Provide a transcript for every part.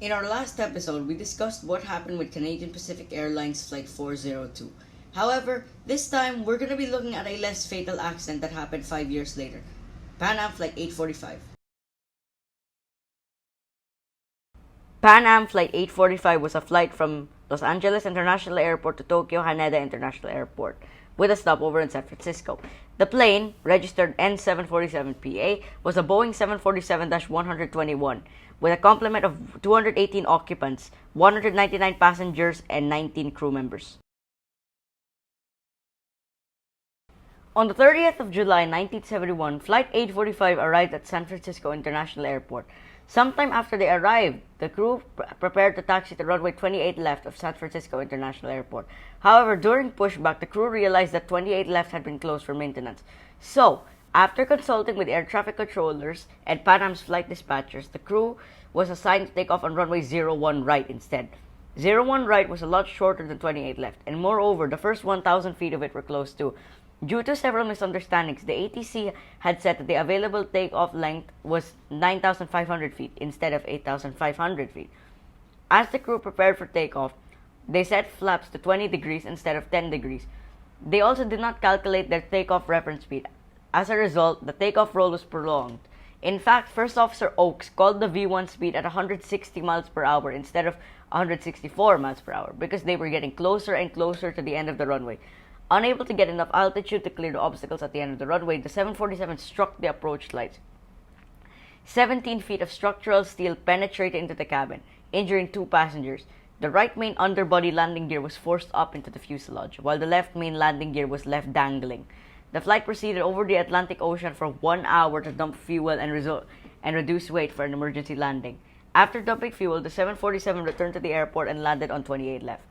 In our last episode, we discussed what happened with Canadian Pacific Airlines Flight 402. However, this time we're going to be looking at a less fatal accident that happened 5 years later. Pan Am Flight 845. Pan Am Flight 845 was a flight from Los Angeles International Airport to Tokyo Haneda International Airport, with a stopover in San Francisco. The plane, registered N747PA, was a Boeing 747-121 with a complement of 218 occupants, 199 passengers, and 19 crew members. On the 30th of July 1971, Flight 845 arrived at San Francisco International Airport. Sometime after they arrived, the crew prepared to taxi to runway 28 left of San Francisco International Airport. However, during pushback, the crew realized that 28 left had been closed for maintenance. So, after consulting with air traffic controllers and Pan Am's flight dispatchers, the crew was assigned to take off on runway 01 right instead. 01 right was a lot shorter than 28 left, and moreover, the first 1,000 feet of it were closed too. Due to several misunderstandings, the ATC had said that the available takeoff length was 9,500 feet instead of 8,500 feet. As the crew prepared for takeoff, they set flaps to 20 degrees instead of 10 degrees. They also did not calculate their takeoff reference speed. As a result, the takeoff roll was prolonged. In fact, First Officer Oakes called the V1 speed at 160 miles per hour instead of 164 miles per hour because they were getting closer and closer to the end of the runway. Unable to get enough altitude to clear the obstacles at the end of the runway, the 747 struck the approach lights. 17 feet of structural steel penetrated into the cabin, injuring 2 passengers. The right main underbody landing gear was forced up into the fuselage, while the left main landing gear was left dangling. The flight proceeded over the Atlantic Ocean for 1 hour to dump fuel and reduce weight for an emergency landing. After dumping fuel, the 747 returned to the airport and landed on 28 left.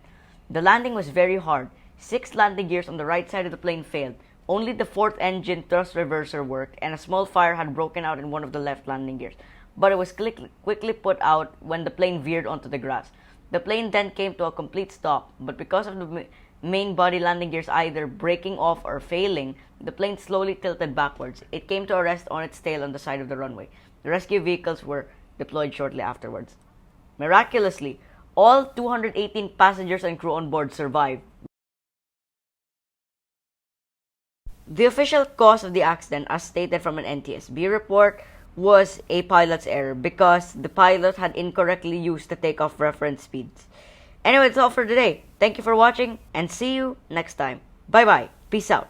The landing was very hard. 6 landing gears on the right side of the plane failed. Only the 4th engine thrust reverser worked, and a small fire had broken out in one of the left landing gears. But it was quickly put out when the plane veered onto the grass. The plane then came to a complete stop, but because of the main body landing gears either breaking off or failing, the plane slowly tilted backwards. It came to a rest on its tail on the side of the runway. The rescue vehicles were deployed shortly afterwards. Miraculously, all 218 passengers and crew on board survived. The official cause of the accident, as stated from an NTSB report, was a pilot's error because the pilot had incorrectly used the takeoff reference speeds. Anyway, that's all for today. Thank you for watching and see you next time. Bye bye. Peace out.